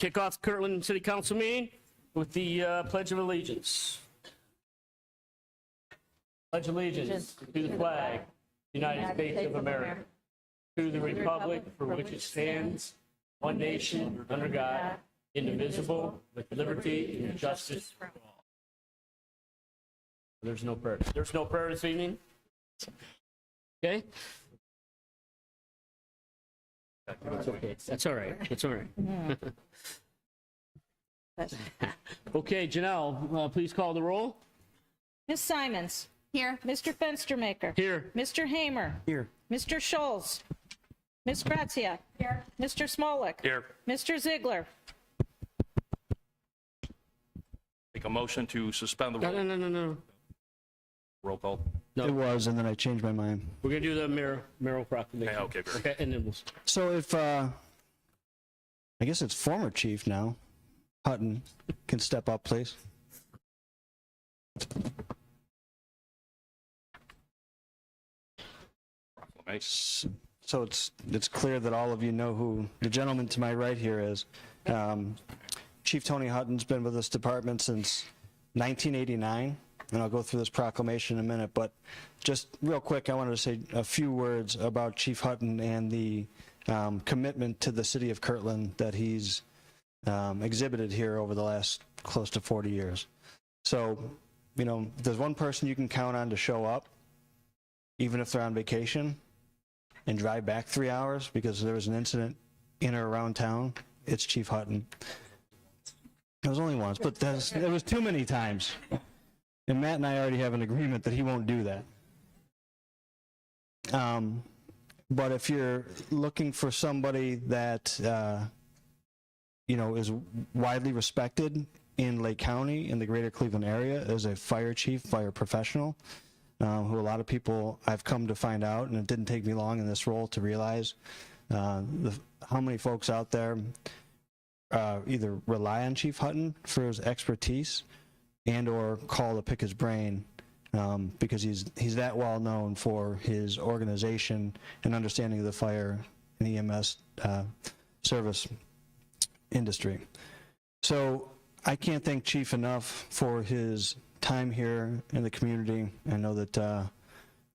Kick off Kirtland City Council meeting with the Pledge of Allegiance. Pledge allegiance to the flag, United States of America, to the republic for which it stands, one nation, under God, indivisible, with liberty and justice for all. There's no prayer. There's no prayer this evening? Okay? That's okay. That's all right. That's all right. Okay, Janelle, please call the roll. Ms. Simons. Here. Mr. Fenstermaker. Here. Mr. Hamer. Here. Mr. Scholes. Ms. Grazia. Here. Mr. Smolik. Here. Mr. Ziegler. Make a motion to suspend the No. roll call. No. It was, and then I changed my mind. We're going to do the mayoral proclamation. Yeah, okay, very Okay, and then we'll... So if, I guess it's former chief now, Hutton, can step up, please. Proclamation. So it's clear that all of you know who the gentleman to my right here is. Chief Tony Hutton's been with this department since 1989, and I'll go through this proclamation in a minute, but just real quick, I wanted to say a few words about Chief Hutton and the commitment to the city of Kirtland that he's exhibited here over the last close to 40 years. So, you know, if there's one person you can count on to show up, even if they're on vacation, and drive back 3 hours because there was an incident in or around town, it's Chief Hutton. It was only once, but it was too many times. And Matt and I already have an agreement that he won't do that. But if you're looking for somebody that, you know, is widely respected in Lake County, in the greater Cleveland area, as a fire chief, fire professional, who a lot of people I've come to find out, and it didn't take me long in this role to realize how many folks out there either rely on Chief Hutton for his expertise and or call to pick his brain because he's that well known for his organization and understanding of the fire and EMS service industry. So I can't thank Chief enough for his time here in the community. I know that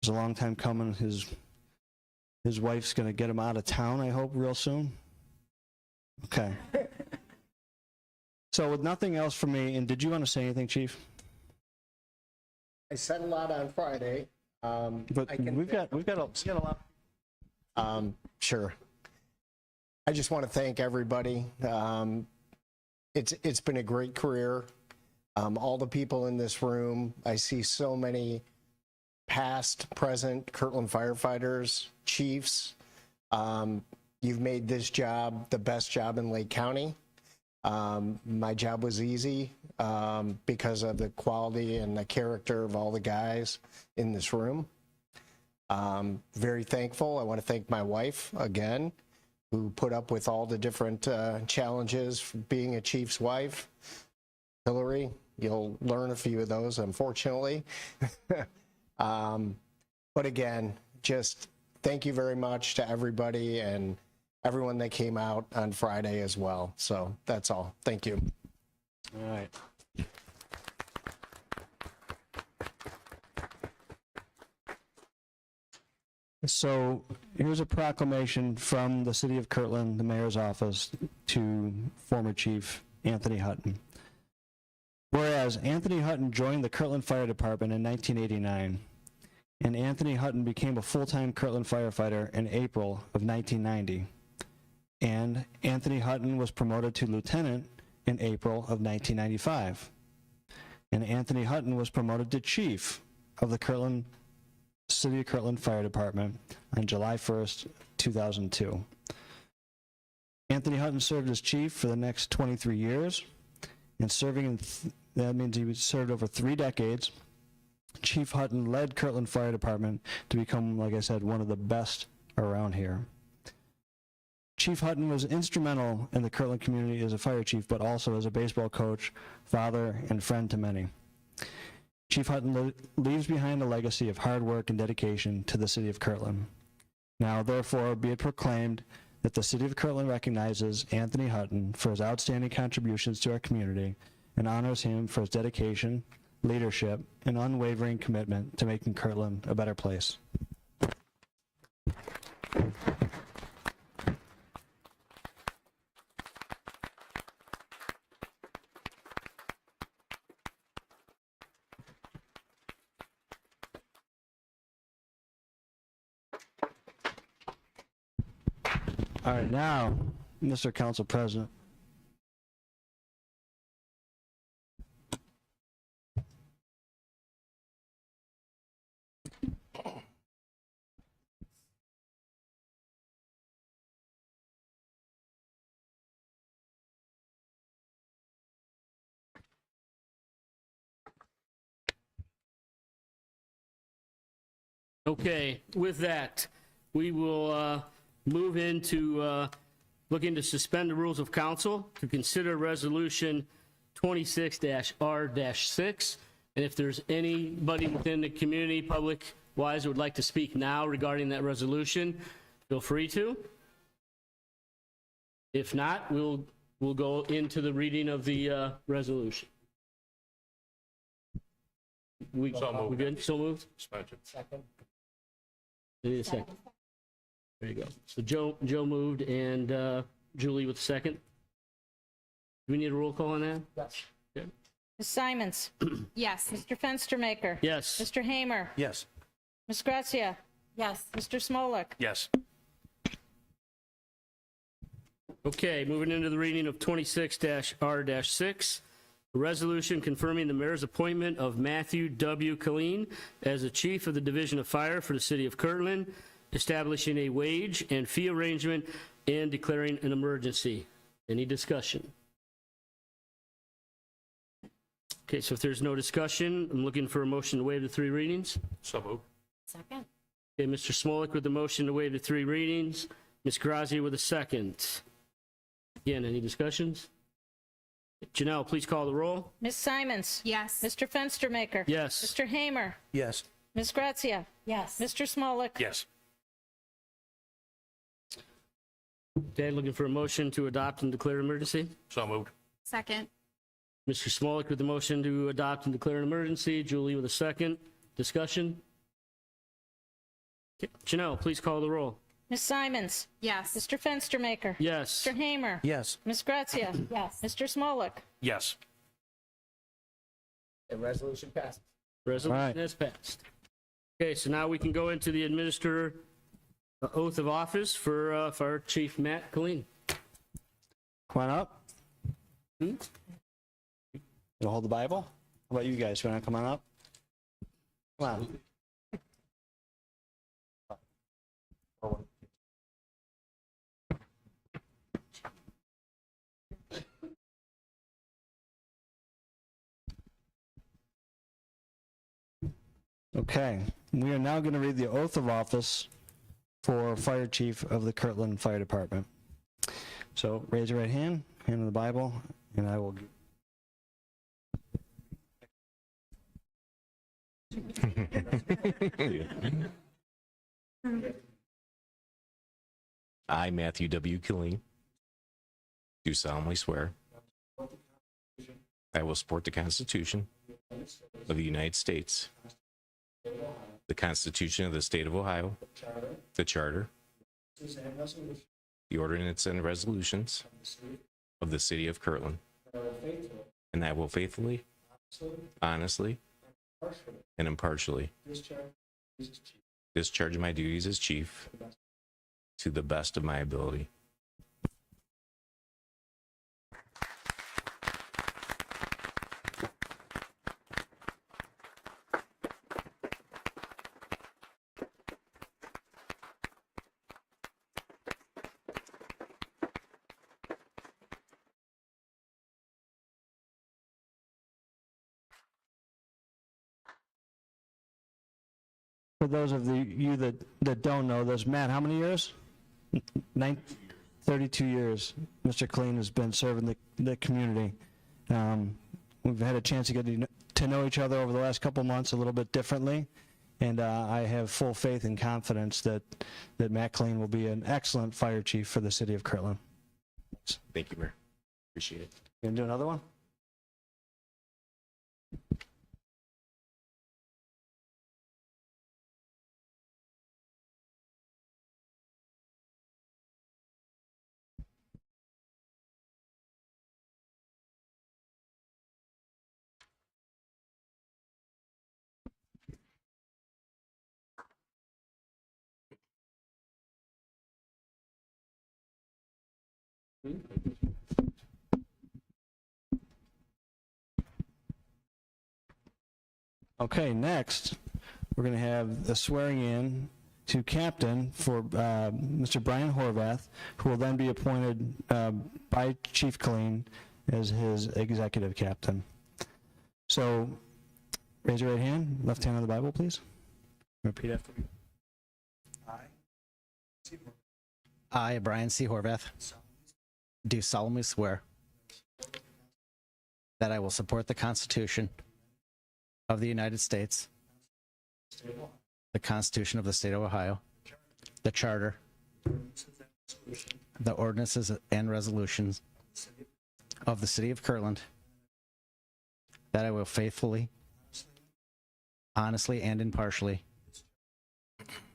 it's a long time coming. His wife's going to get him out of town, I hope, real soon. Okay. So with nothing else from me, and did you want to say anything, Chief? I said a lot on Friday. But we've got a lot. Sure. I just want to thank everybody. It's been a great career. All the people in this room, I see so many past, present Kirtland firefighters, chiefs. You've made this job the best job in Lake County. My job was easy because of the quality and the character of all the guys in this room. Very thankful. I want to thank my wife again, who put up with all the different challenges for being a chief's wife. Hillary, you'll learn a few of those, unfortunately. But again, just thank you very much to everybody and everyone that came out on Friday as well. So that's all. Thank you. All right. So here's a proclamation from the city of Kirtland, the mayor's office, to former Chief Anthony Hutton. Whereas Anthony Hutton joined the Kirtland Fire Department in 1989, and Anthony Hutton became a full-time Kirtland firefighter in April of 1990, and Anthony Hutton was promoted to lieutenant in April of 1995, and Anthony Hutton was promoted to chief of the City of Kirtland Fire Department on July 1st, 2002. Anthony Hutton served as chief for the next 23 years, and that means he served over 3 decades. Chief Hutton led Kirtland Fire Department to become, like I said, one of the best around here. Chief Hutton was instrumental in the Kirtland community as a fire chief, but also as a baseball coach, father, and friend to many. Chief Hutton leaves behind a legacy of hard work and dedication to the city of Kirtland. Now, therefore, be it proclaimed that the City of Kirtland recognizes Anthony Hutton for his outstanding contributions to our community and honors him for his dedication, leadership, and unwavering commitment to making Kirtland a better place. All right, now, Mr. Council President. Okay, with that, we will move into looking to suspend the rules of council to consider resolution 26-R-6. And if there's anybody within the community, public-wise, who would like to speak now regarding that resolution, feel free to. If not, we'll go into the reading of the resolution. We good? So moved? Suspension. I need a second. There you go. So Joe moved and Julie with the second. Do we need a roll call on that? Yes. Ms. Simons? Yes. Mr. Fenstermaker? Yes. Mr. Hamer? Yes. Ms. Grazia? Yes. Mr. Smolik? Yes. Okay, moving into the reading of 26-R-6, a resolution confirming the mayor's appointment of Matthew W. Killeen as the chief of the Division of Fire for the city of Kirtland, establishing a wage and fee arrangement, and declaring an emergency. Any discussion? Okay, so if there's no discussion, I'm looking for a motion to waive the 3 readings. So moved. Second. Okay, Mr. Smolik with the motion to waive the 3 readings. Ms. Grazia with a second. Again, any discussions? Janelle, please call the roll. Ms. Simons? Yes. Mr. Fenstermaker? Yes. Mr. Hamer? Yes. Ms. Grazia? Yes. Mr. Smolik? Yes. Okay, looking for a motion to adopt and declare emergency. So moved. Second. Mr. Smolik with the motion to adopt and declare an emergency. Julie with a second. Discussion? Okay, Janelle, please call the roll. Ms. Simons? Yes. Mr. Fenstermaker? Yes. Mr. Hamer? Yes. Ms. Grazia? Yes. Mr. Smolik? Yes. The resolution passes. Resolution All right. has passed. Okay, so now we can go into the administrator oath of office for Fire Chief Matt Killeen. Come on up. You hold the Bible? How about you guys? You want to come on up? Come on. Okay, we are now going to read the oath of office for Fire Chief of the Kirtland Fire Department. So raise your right hand, hand on the Bible, and I will. I, Matthew W. Killeen, do solemnly swear I will support the Constitution of the United States, the Constitution of the State of Ohio, the Charter, the ordinance and resolutions of the City of Kirtland, and I will faithfully, honestly, and impartially discharge my duties as chief to the best of my ability. For those of you that don't know this, Matt, how many years? 32 years. Mr. Killeen has been serving the community. We've had a chance to get to know each other over the last couple months a little bit differently, And I have full faith and confidence that Matt Kleen will be an excellent fire chief for the city of Kirtland. Thank you, Mayor. Appreciate it. You gonna do another one? Okay, next, we're going to have the swearing in to captain for Mr. Brian Horvath, who will then be appointed by Chief Kleen as his executive captain. So, raise your right hand, left hand on the Bible, please. Repeat after me. I, Brian C. Horvath, do solemnly swear that I will support the Constitution of the United States, the Constitution of the State of Ohio, the Charter, the ordinances and resolutions of the City of Kirtland, that I will faithfully, honestly, and impartially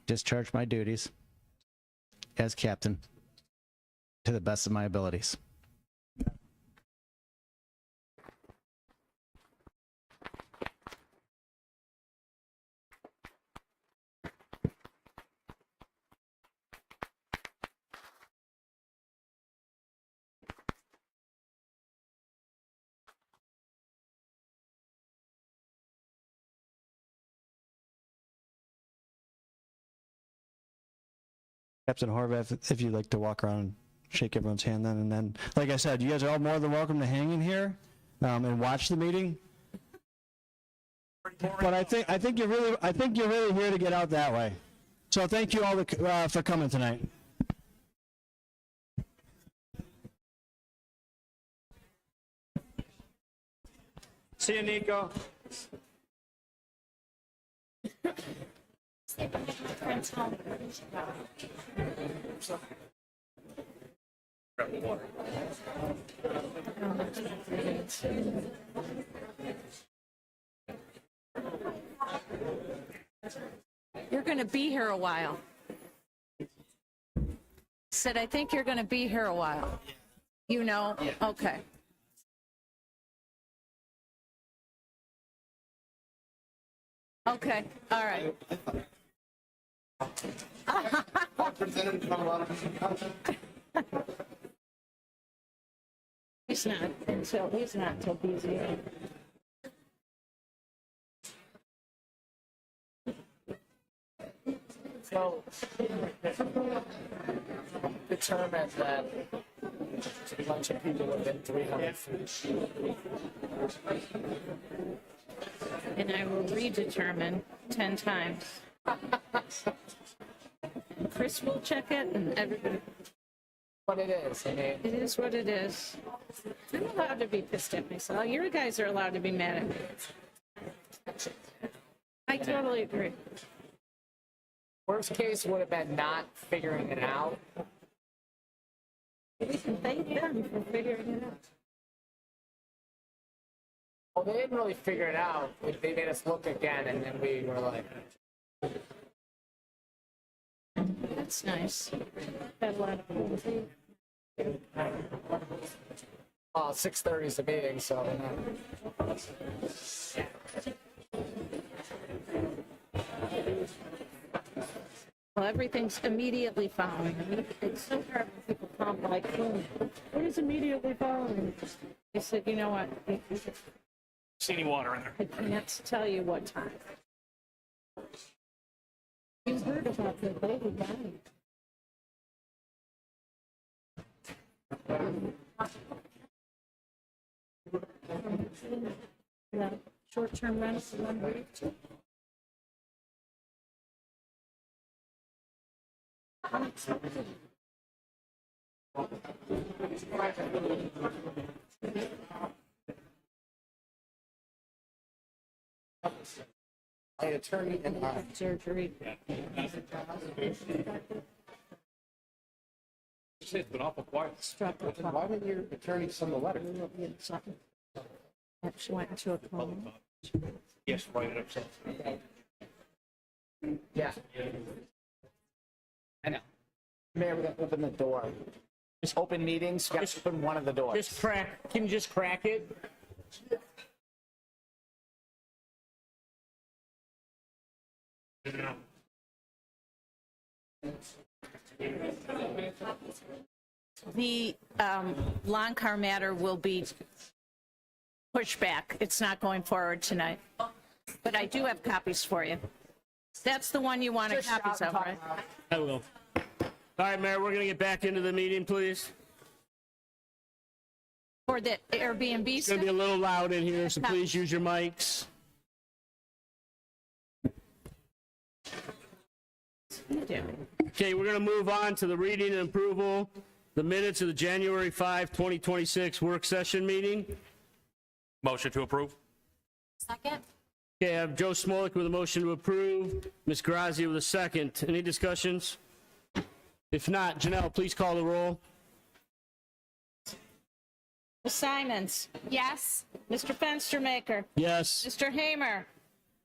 discharge my duties as captain to the best of my abilities. Captain Horvath, if you'd like to walk around and shake everyone's hand then, and then, like I said, you guys are all more than welcome to hang in here and watch the meeting. But I think you're really here to get out that way. So thank you all for coming tonight. See you, Nico. You're going to be here a while. Said, I think you're going to be here a while. You know? Okay. Okay, all right. He's not until he's here. So, determined that a bunch of people within 300 feet. And I will redetermine 10 times. Chris will check it and everybody. What it is, I mean, It is what it is. I'm allowed to be pissed at myself. You guys are allowed to be mad at me. I totally agree. worst case would have been not figuring it out. We can thank them for figuring it out. Well, they didn't really figure it out. They made us look again, and then we were like, That's nice. Had a lot of people. 6:30 is the meeting, so. Well, everything's immediately following. It's so hard when people come like, what is immediately following? They said, you know what? See any water in there? I can't tell you what time. You heard about the baby dying. The short-term rental, 1 week. attorney and I. Surgery. It's been awful quiet. Struck a Why didn't your attorney send the letter? She went into a coma. Yes, write it up. So. Yeah. I know. Mayor, we gotta open the door. Just open meetings, we gotta open one of the doors. Just crack, can you just crack it? The lawn car matter will be pushed back. It's not going forward tonight. But I do have copies for you. That's the one you wanted copies of, right? I will. All right, Mayor, we're going to get back into the meeting, please. For the Airbnb It's going to be a stuff? little loud in here, so please use your mics. You do. Okay, we're going to move on to the reading and approval, the minutes of the January 5, 2026 work session meeting. Motion to approve? Second? Okay, I have Joe Smolik with a motion to approve, Ms. Grazia with a second. Any discussions? If not, Janelle, please call the roll. Ms. Simons, Yes. Mr. Fenstermaker, Yes. Mr. Hamer,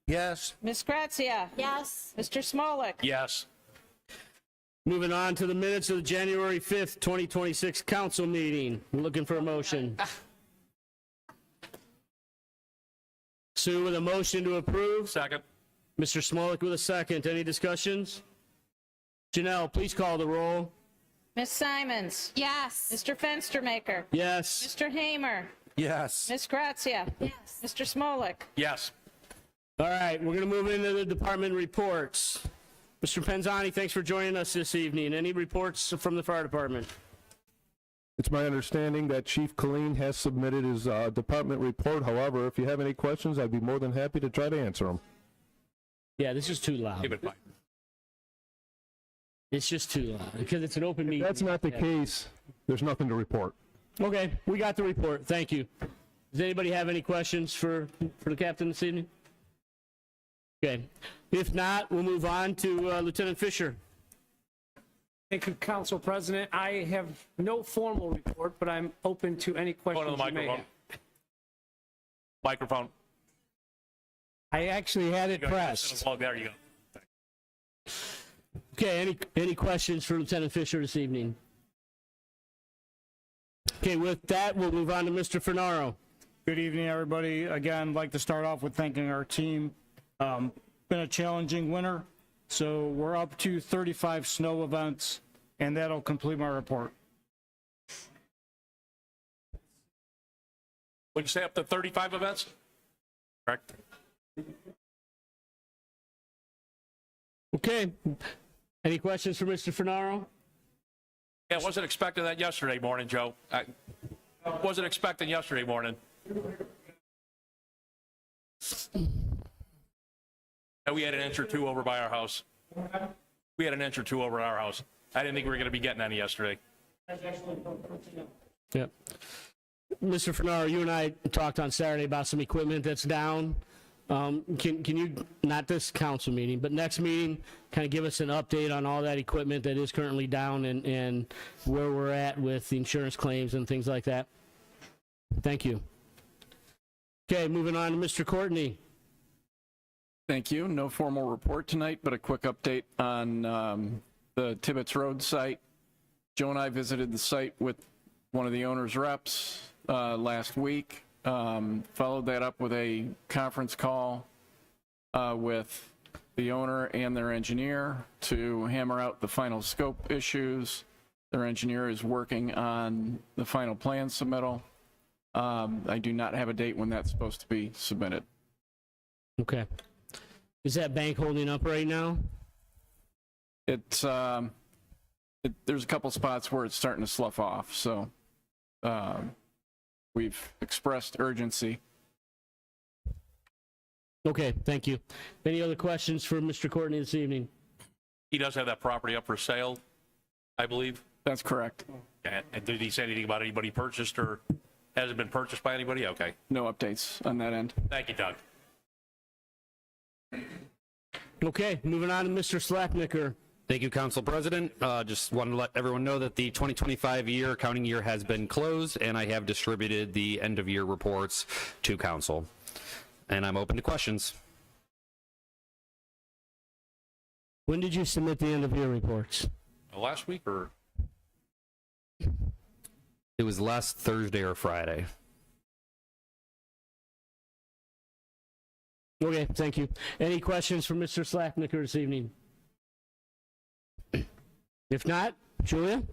Yes. Ms. Grazia, Yes. Mr. Smolik. Yes. Moving on to the minutes of the January 5th, 2026 council meeting. Looking for a motion. Sue with a motion to approve. Second? Mr. Smolik with a second. Any discussions? Janelle, please call the roll. Ms. Simons, Yes. Mr. Fenstermaker, Yes. Mr. Hamer, Yes. Ms. Grazia, Yes. Mr. Smolik. Yes. All right, we're going to move into the department reports. Mr. Penzani, thanks for joining us this evening. Any reports from the fire department? It's my understanding that Chief Colleen has submitted his department report. However, if you have any questions, I'd be more than happy to try to answer them. Yeah, this is too loud. Keep it fine. It's just too loud because it's an open meeting. If that's not the case, there's nothing to report. Okay, we got the report. Thank you. Does anybody have any questions for the captain this evening? Okay. If not, we'll move on to Lieutenant Fisher. Thank you, Council President. I have no formal report, but I'm open to any Go to questions the you may microphone. have. Microphone. I actually had it Go ahead. Oh, there you go. Okay, any questions for Lieutenant Fisher this evening? Okay, with that, we'll move on to Mr. Fernaro. Good evening, everybody. Again, I'd like to start off with thanking our team. Been a challenging winter, so we're up to 35 snow events, and that'll complete my report. Would you say up to 35 events? Correct. Okay. Any questions for Mr. Fernaro? Yeah, wasn't expecting that yesterday morning, Joe. I wasn't expecting yesterday morning. We had an inch or two over by our house. We had an inch or two over our house. I didn't think we were going to be getting any yesterday. Yep. Mr. Fernaro, you and I talked on Saturday about some equipment that's down. Can you, not this council meeting, but next meeting, kind of give us an update on all that equipment that is currently down and where we're at with the insurance claims and things like that? Thank you. Okay, moving on to Mr. Courtney. Thank you. No formal report tonight, but a quick update on the Tibbetts Road site. Joe and I visited the site with one of the owner's reps last week. Followed that up with a conference call with the owner and their engineer to hammer out the final scope issues. Their engineer is working on the final plan submittal. I do not have a date when that's supposed to be submitted. Okay. Is that bank holding up right now? It's there's a couple spots where it's starting to slough off, so we've expressed urgency. Okay, thank you. Any other questions for Mr. Courtney this evening? He does have that property up for sale, I believe. That's correct. And did he say anything about anybody purchased or has it been purchased by anybody? Okay. No updates on that end. Thank you, Doug. Okay, moving on to Mr. Slapnicker. Thank you, Council President. Just wanted to let everyone know that the 2025 accounting year has been closed, and I have distributed the end-of-year reports to Council. And I'm open to questions. When did you submit the end-of-year reports? Last week or? It was last Thursday or Friday. Okay, thank you. Any questions for Mr. Slapnicker this evening? If not, Julia?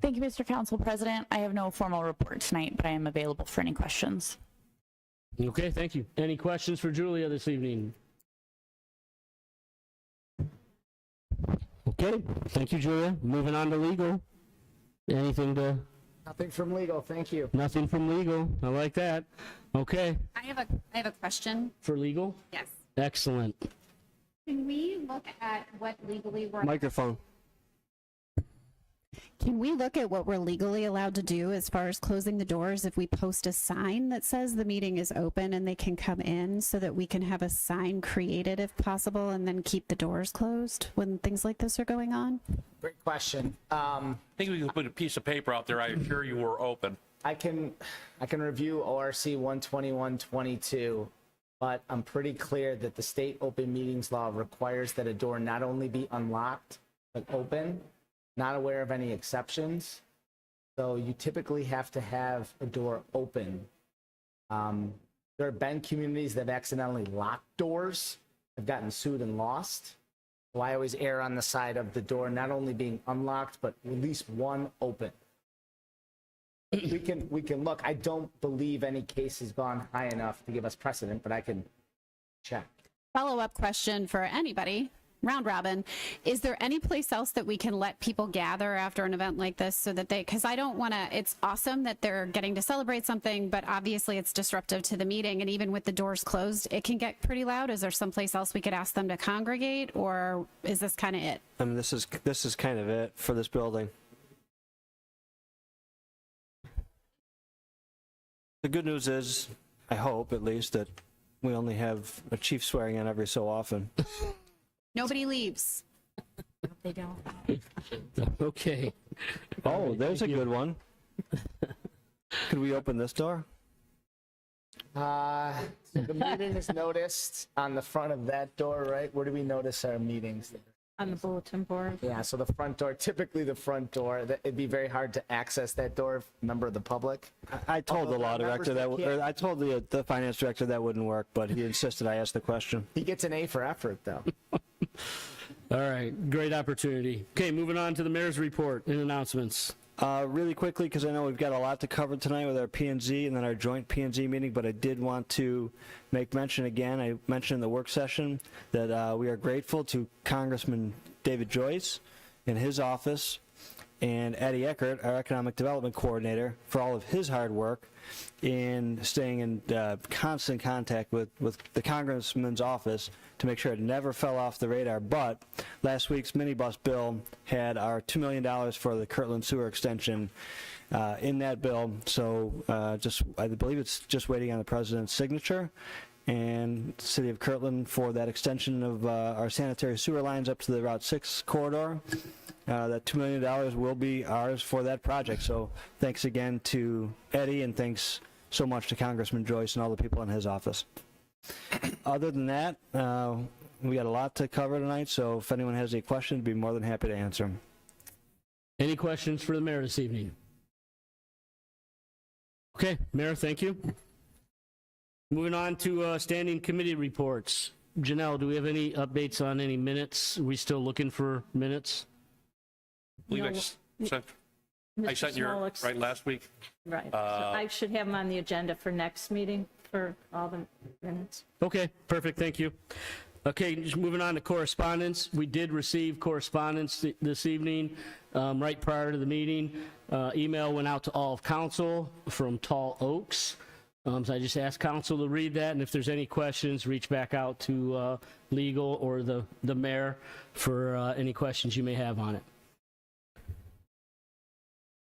Thank you, Mr. Council President. I have no formal report tonight, but I am available for any questions. Okay, thank you. Any questions for Julia this evening? Okay, thank you, Julia. Moving on to legal. Anything to? Nothing from legal, thank you. Nothing from legal. I like that. Okay, I have a question. for legal? Yes. Excellent. Can we look at what legally we're Microphone. Can we look at what we're legally allowed to do as far as closing the doors if we post a sign that says the meeting is open and they can come in, so that we can have a sign created if possible and then keep the doors closed when things like this are going on? Great question. I think we can put a piece of paper out there. I assure you we're open. I can review ORC 12122, but I'm pretty clear that the state open meetings law requires that a door not only be unlocked, but open. Not aware of any exceptions. So you typically have to have a door open. There have been communities that accidentally locked doors, have gotten sued and lost. So I always err on the side of the door not only being unlocked, but at least one open. We can look. I don't believe any case has gone high enough to give us precedent, but I can check. Follow-up question for anybody, round robin. Is there any place else that we can let people gather after an event like this so that because I don't want to, it's awesome that they're getting to celebrate something, but obviously it's disruptive to the meeting. And even with the doors closed, it can get pretty loud. Is there someplace else we could ask them to congregate, or is this kind of it? I mean, this is kind of it for this building. The good news is, I hope at least, that we only have a chief swearing in every so often. Nobody leaves. They don't. Okay. Oh, there's a good one. Could we open this door? So the meeting is noticed on the front of that door, right? Where do we notice our meetings? On the bulletin board. Yeah, so the front door, typically the front door, it'd be very hard to access that door if a member of the public. I told the law director that, can't- I told the finance director that wouldn't work, but he insisted I ask the question. He gets an A for effort, though. All right, great opportunity. Okay, moving on to the mayor's report and announcements. Really quickly, because I know we've got a lot to cover tonight with our P&Z and then our joint P&Z meeting, but I did want to make mention again, I mentioned in the work session that we are grateful to Congressman David Joyce in his office and Eddie Eckert, our economic development coordinator, for all of his hard work in staying in constant contact with the congressman's office to make sure it never fell off the radar. But last week's minibus bill had our $2 million for the Kirtland sewer extension in that bill. So I believe it's just waiting on the president's signature, and City of Kirtland for that extension of our sanitary sewer lines up to the Route 6 corridor. That $2 million will be ours for that project. So thanks again to Eddie, and thanks so much to Congressman Joyce and all the people in his office. Other than that, we got a lot to cover tonight, so if anyone has any questions, I'd be more than happy to answer them. Any questions for the mayor this evening? Okay, Mayor, thank you. Moving on to standing committee reports. Janelle, do we have any updates on any minutes? Are we still looking for minutes? I sent your, right, last week? Right. So I should have them on the agenda for next meeting for all the minutes. Okay, perfect, thank you. Okay, just moving on to correspondence. We did receive correspondence this evening, right prior to the meeting. Email went out to all of council from Tall Oaks. So I just asked council to read that, and if there's any questions, reach back out to legal or the mayor for any questions you may have on it.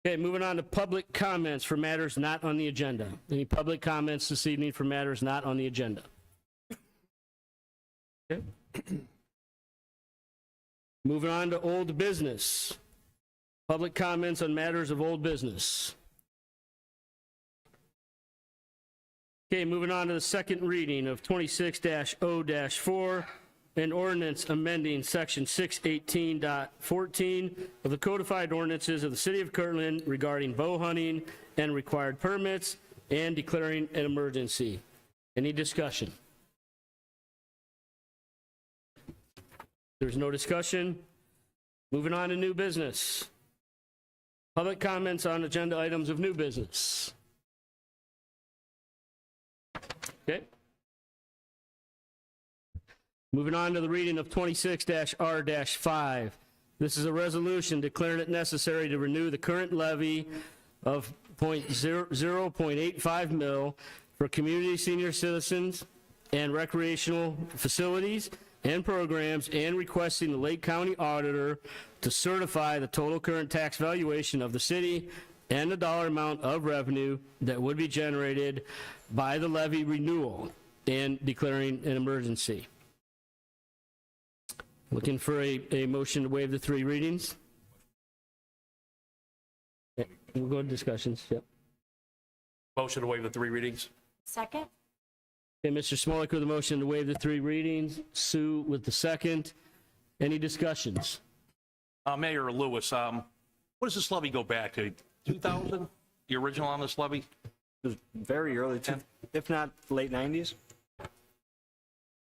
Okay, moving on to public comments for matters not on the agenda. Any public comments this evening for matters not on the agenda? Okay. Moving on to old business. Public comments on matters of old business. Okay, moving on to the second reading of 26-0-4, an ordinance amending section 618.14 of the codified ordinances of the city of Kirtland regarding bow hunting and required permits and declaring an emergency. Any discussion? There's no discussion. Moving on to new business. Public comments on agenda items of new business. Okay. Moving on to the reading of 26-R-5. This is a resolution declaring it necessary to renew the current levy of 0.85 mil for community senior citizens and recreational facilities and programs, and requesting the Lake County Auditor to certify the total current tax valuation of the city and the dollar amount of revenue that would be generated by the levy renewal and declaring an emergency. Looking for a motion to waive the three readings. Okay, we'll go to discussions. Yep. Motion to waive the three readings. Second? Okay, Mr. Smolik with a motion to waive the three readings. Sue with the second. Any discussions? Mayor Lewis, what does this levy go back to? 2000? The original on this levy? It was very early, if not late 90s,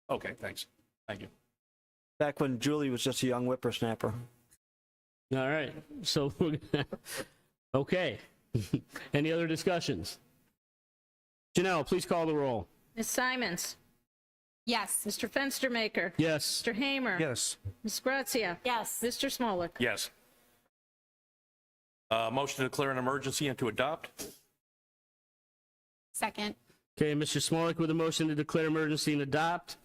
Okay, thanks. Thank you. back when Julie was just a young whippersnapper. All right, so, okay. Any other discussions? Janelle, please call the roll. Ms. Simons? Yes. Mr. Fenstermaker? Yes. Mr. Hamer? Yes. Ms. Grazia? Yes. Mr. Smolik? Yes. Motion to declare an emergency and to adopt? Second. Okay, Mr. Smolik with a motion to declare emergency and adopt.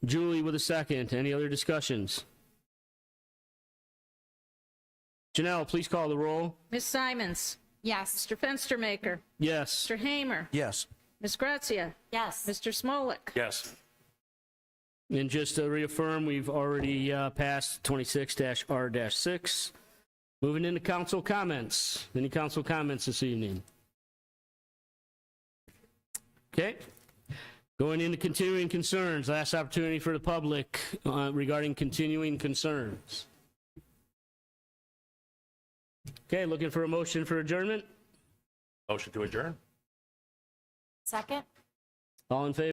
Julie with a second. Any other discussions? Janelle, please call the roll. Ms. Simons? Yes. Mr. Fenstermaker? Yes. Mr. Hamer? Yes. Ms. Grazia? Yes. Mr. Smolik? Yes. And just to reaffirm, we've already passed 26-R-6. Moving into council comments. Any council comments this evening? Okay. Going into continuing concerns. Last opportunity for the public regarding continuing concerns. Okay, looking for a motion for adjournment? Motion to adjourn? Second? All in favor?